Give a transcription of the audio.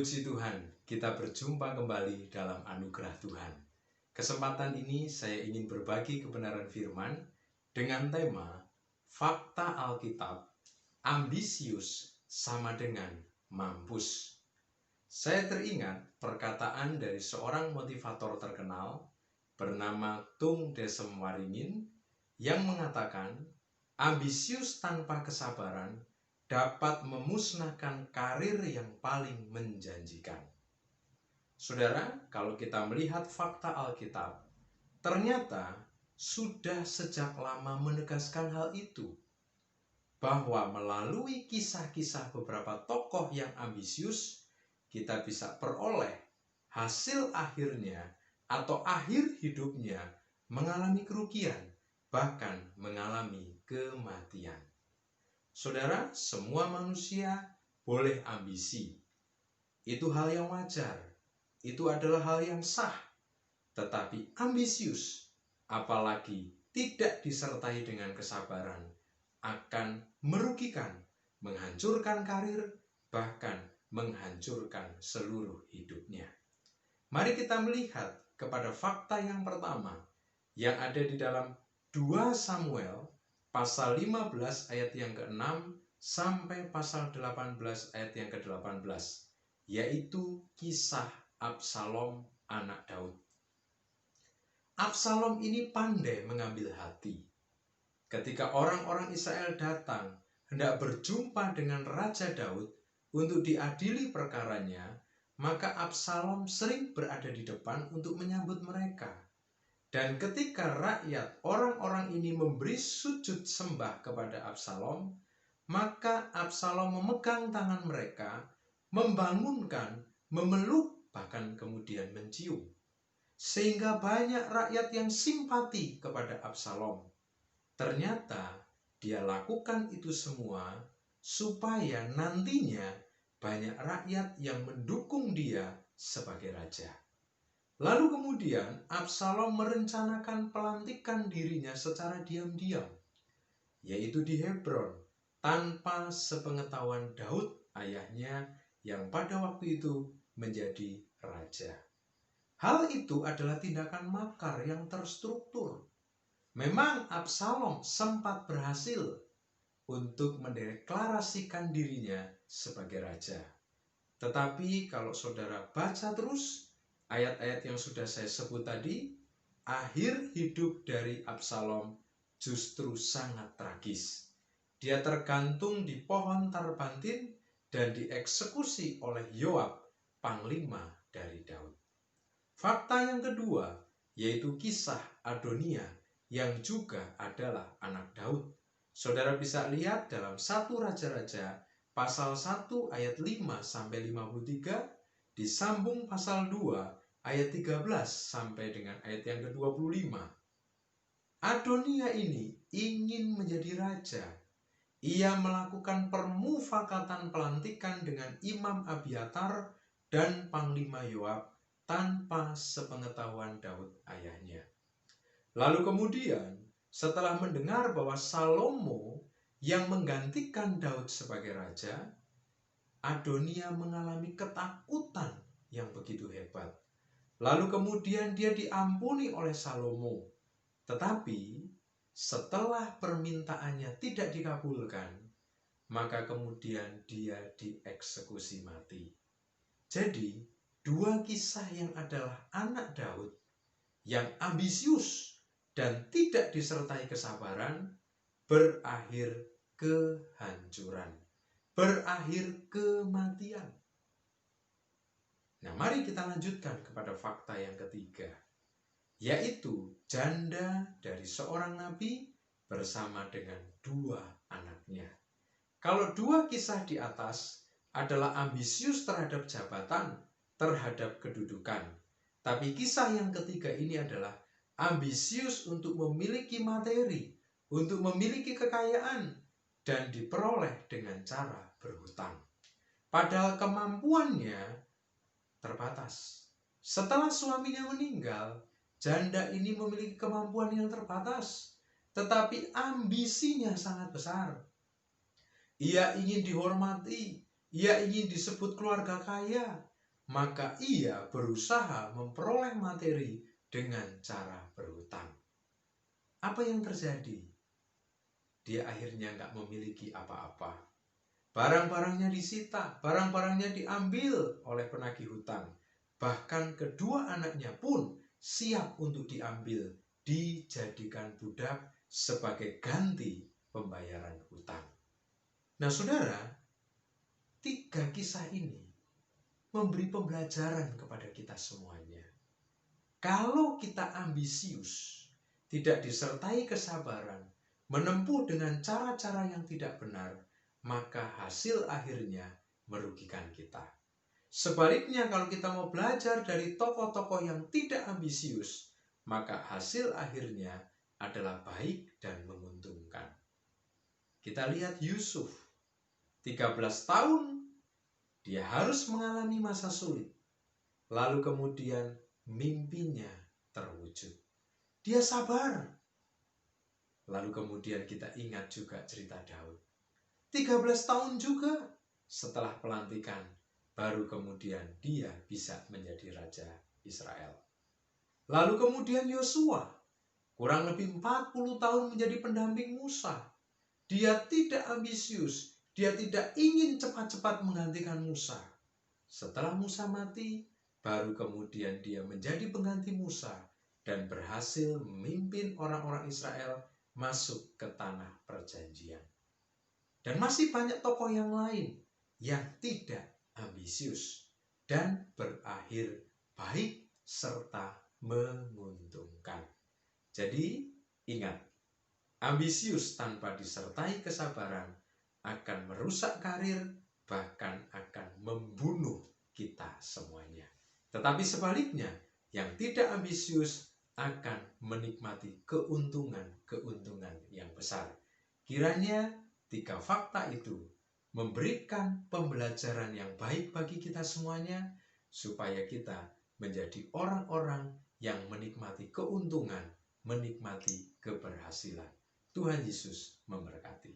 Puji Tuhan, kita berjumpa kembali dalam anugerah Tuhan. Kesempatan ini saya ingin berbagi kebenaran firman dengan tema Fakta Alkitab, ambisius sama dengan mampus. Saya teringat perkataan dari seorang motivator terkenal bernama Tung Desem Waringin yang mengatakan, ambisius tanpa kesabaran dapat memusnahkan karir yang paling menjanjikan. Saudara, kalau kita melihat fakta Alkitab, ternyata sudah sejak lama menegaskan hal itu, bahwa melalui kisah-kisah beberapa tokoh yang ambisius, kita bisa peroleh hasil akhirnya atau akhir hidupnya mengalami kerugian, bahkan mengalami kematian. Saudara, semua manusia boleh ambisi. Itu hal yang wajar. Itu adalah hal yang sah. Tetapi ambisius, apalagi tidak disertai dengan kesabaran, akan merugikan, menghancurkan karir, bahkan menghancurkan seluruh hidupnya. Mari kita melihat kepada fakta yang pertama yang ada di dalam 2 Samuel pasal 15 ayat yang ke-6 sampai pasal 18 ayat yang ke-18, yaitu kisah Absalom anak Daud. Absalom ini pandai mengambil hati. Ketika orang-orang Israel datang hendak berjumpa dengan Raja Daud untuk diadili perkaranya, maka Absalom sering berada di depan untuk menyambut mereka. Dan ketika rakyat orang-orang ini memberi sujud sembah kepada Absalom, maka Absalom memegang tangan mereka, membangunkan, memeluk, bahkan kemudian mencium. Sehingga banyak rakyat yang simpati kepada Absalom. Ternyata dia lakukan itu semua supaya nantinya banyak rakyat yang mendukung dia sebagai raja. Lalu kemudian Absalom merencanakan pelantikan dirinya secara diam-diam, yaitu di Hebron, tanpa sepengetahuan Daud ayahnya yang pada waktu itu menjadi raja. Hal itu adalah tindakan makar yang terstruktur. Memang Absalom sempat berhasil untuk mendeklarasikan dirinya sebagai raja. Tetapi kalau saudara baca terus ayat-ayat yang sudah saya sebut tadi, akhir hidup dari Absalom justru sangat tragis. Dia tergantung di pohon tarbantin dan dieksekusi oleh Yoab, panglima dari Daud. Fakta yang kedua, yaitu kisah Adonia yang juga adalah anak Daud. Saudara bisa lihat dalam 1 Raja-Raja pasal 1 ayat 5 sampai 53, disambung pasal 2 ayat 13 sampai dengan ayat yang ke-25. Adonia ini ingin menjadi raja. Ia melakukan permufakatan pelantikan dengan Imam Abiatar dan Panglima Yoab tanpa sepengetahuan Daud ayahnya. Lalu kemudian setelah mendengar bahwa Salomo yang menggantikan Daud sebagai raja, Adonia mengalami ketakutan yang begitu hebat. Lalu kemudian dia diampuni oleh Salomo. Tetapi setelah permintaannya tidak dikabulkan, maka kemudian dia dieksekusi mati. Jadi, 2 kisah yang adalah anak Daud yang ambisius dan tidak disertai kesabaran berakhir kehancuran, berakhir kematian. Nah, mari kita lanjutkan kepada fakta yang ketiga, yaitu janda dari seorang nabi bersama dengan 2 anaknya. Kalau 2 kisah di atas adalah ambisius terhadap jabatan, terhadap kedudukan, tapi kisah yang ketiga ini adalah ambisius untuk memiliki materi, untuk memiliki kekayaan, dan diperoleh dengan cara berhutang. Padahal kemampuannya terbatas. Setelah suaminya meninggal, janda ini memiliki kemampuan yang terbatas, tetapi ambisinya sangat besar. Ia ingin dihormati, ia ingin disebut keluarga kaya, maka ia berusaha memperoleh materi dengan cara berhutang. Apa yang terjadi? Dia akhirnya nggak memiliki apa-apa. Barang-barangnya disita, barang-barangnya diambil oleh penagih hutang. Bahkan kedua anaknya pun siap untuk diambil, dijadikan budak sebagai ganti pembayaran hutang. Nah, saudara, 3 kisah ini memberi pembelajaran kepada kita semuanya. Kalau kita ambisius, tidak disertai kesabaran, menempuh dengan cara-cara yang tidak benar, maka hasil akhirnya merugikan kita. Sebaliknya, kalau kita mau belajar dari tokoh-tokoh yang tidak ambisius, maka hasil akhirnya adalah baik dan menguntungkan. Kita lihat Yusuf, 13 tahun dia harus mengalami masa sulit. Lalu kemudian mimpinya terwujud. Dia sabar. Lalu kemudian kita ingat juga cerita Daud. 13 tahun juga setelah pelantikan, baru kemudian dia bisa menjadi raja Israel. Lalu kemudian Yosua, kurang lebih 40 tahun menjadi pendamping Musa. Dia tidak ambisius, dia tidak ingin cepat-cepat menggantikan Musa. Setelah Musa mati, baru kemudian dia menjadi pengganti Musa dan berhasil memimpin orang-orang Israel masuk ke tanah perjanjian. Dan masih banyak tokoh yang lain yang tidak ambisius dan berakhir baik serta menguntungkan. Jadi ingat, ambisius tanpa disertai kesabaran akan merusak karir, bahkan akan membunuh kita semuanya. Tetapi sebaliknya, yang tidak ambisius akan menikmati keuntungan yang besar. Kiranya 3 fakta itu memberikan pembelajaran yang baik bagi kita semuanya, supaya kita menjadi orang-orang yang menikmati keuntungan, menikmati keberhasilan. Tuhan Yesus memberkati.